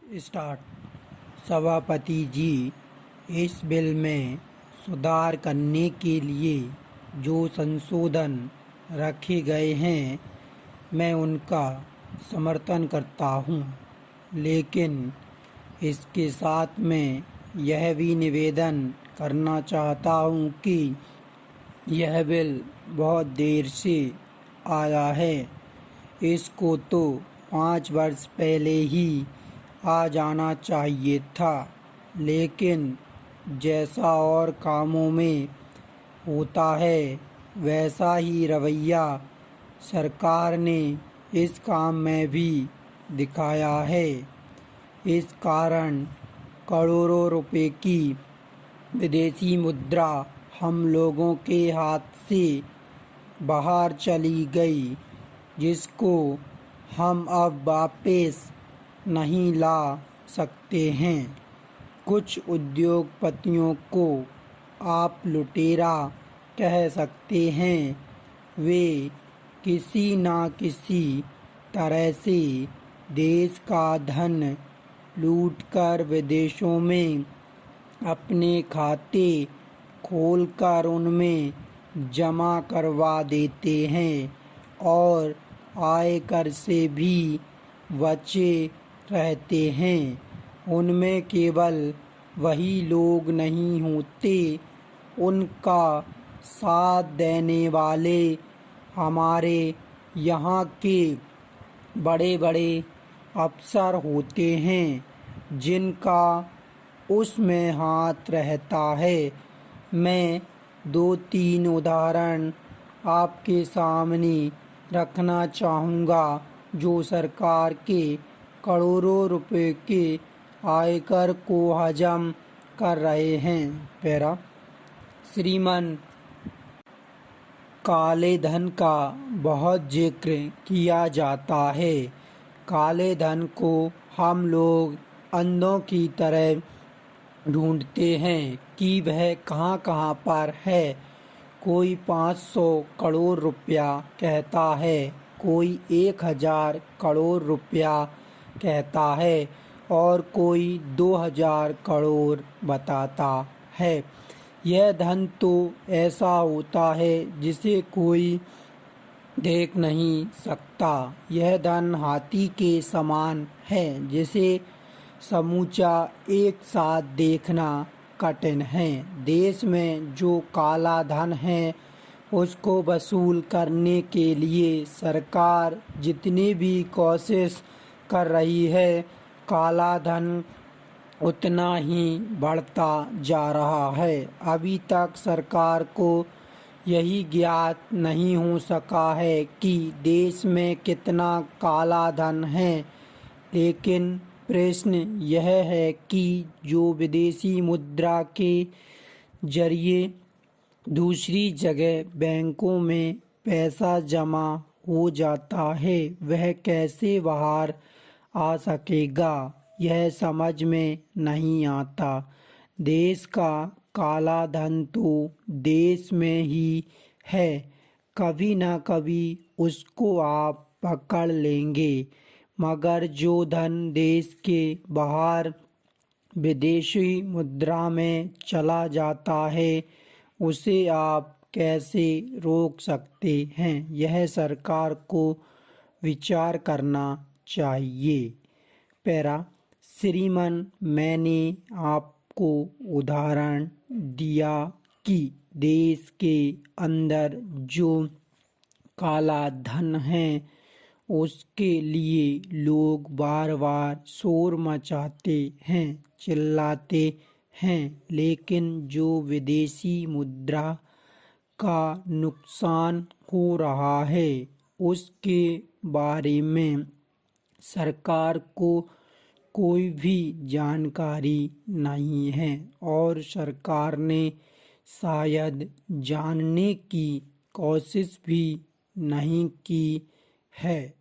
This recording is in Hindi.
स्टार्ट। सभापति जी, इस बिल में सुधार करने के लिए जो संशोधन रखे गए हैं मैं उनका समर्थन करता हूं, लेकिन इसके साथ मैं यह भी निवेदन करना चाहता हूं कि यह बिल बहुत देर से आया है। इसको तो 5 वर्ष पहले ही आ जाना चाहिए था, लेकिन जैसा और कामों में होता है वैसा ही रवैया सरकार ने इस काम में भी दिखाया है। इस कारण करोड़ों रुपए की विदेशी मुद्रा हम लोगों के हाथ से बाहर चली गई, जिसको हम अब वापस नहीं ला सकते हैं। कुछ उद्योगपतियों को आप लुटेरा कह सकते हैं। वे किसी न किसी तरह से देश का धन लूटकर विदेशों में अपने खाते खोलकर उनमें जमा करवा देते हैं और आयकर से भी बचे रहते हैं। उनमें केवल वही लोग नहीं होते, उनका साथ देने वाले हमारे यहाँ के बड़े बड़े अफसर होते हैं, जिनका उसमें हाथ रहता है। मैं 2-3 उदाहरण आपके सामने रखना चाहूँगा जो सरकार के करोड़ों रुपए के आयकर को हजम कर रहे हैं। पैरा। श्रीमान, काले धन का बहुत जिक्र किया जाता है। काले धन को हम लोग अंधों की तरह ढूंढते हैं कि वह कहाँ कहाँ पर है। कोई 500 करोड़ रुपया कहता है, कोई 1000 करोड़ रुपया कहता है और कोई 2000 करोड़ बताता है। यह धन तो ऐसा होता है जिसे कोई देख नहीं सकता। यह धन हाथी के समान है, जिसे समूचा एक साथ देखना कठिन है। देश में जो काला धन है उसको वसूल करने के लिए सरकार जितनी भी कोशिश कर रही है, काला धन उतना ही बढ़ता जा रहा है। अभी तक सरकार को यही ज्ञात नहीं हो सका है कि देश में कितना काला धन है, लेकिन प्रश्न यह है कि जो विदेशी मुद्रा के जरिए दूसरी जगह बैंकों में पैसा जमा हो जाता है, वह कैसे बाहर आ सकेगा, यह समझ में नहीं आता। देश का काला धन तो देश में ही है, कभी न कभी उसको आप पकड़ लेंगे, मगर जो धन देश के बाहर विदेशी मुद्रा में चला जाता है उसे आप कैसे रोक सकते हैं, यह सरकार को विचार करना चाहिए। पैरा। श्रीमान, मैंने आपको उदाहरण दिया कि देश के अंदर जो काला धन है उसके लिए लोग बार बार शोर मचाते हैं, चिल्लाते हैं, लेकिन जो विदेशी मुद्रा का नुकसान हो रहा है उसके बारे में सरकार को कोई भी जानकारी नहीं है और सरकार ने शायद जानने की कोशिश भी नहीं की है।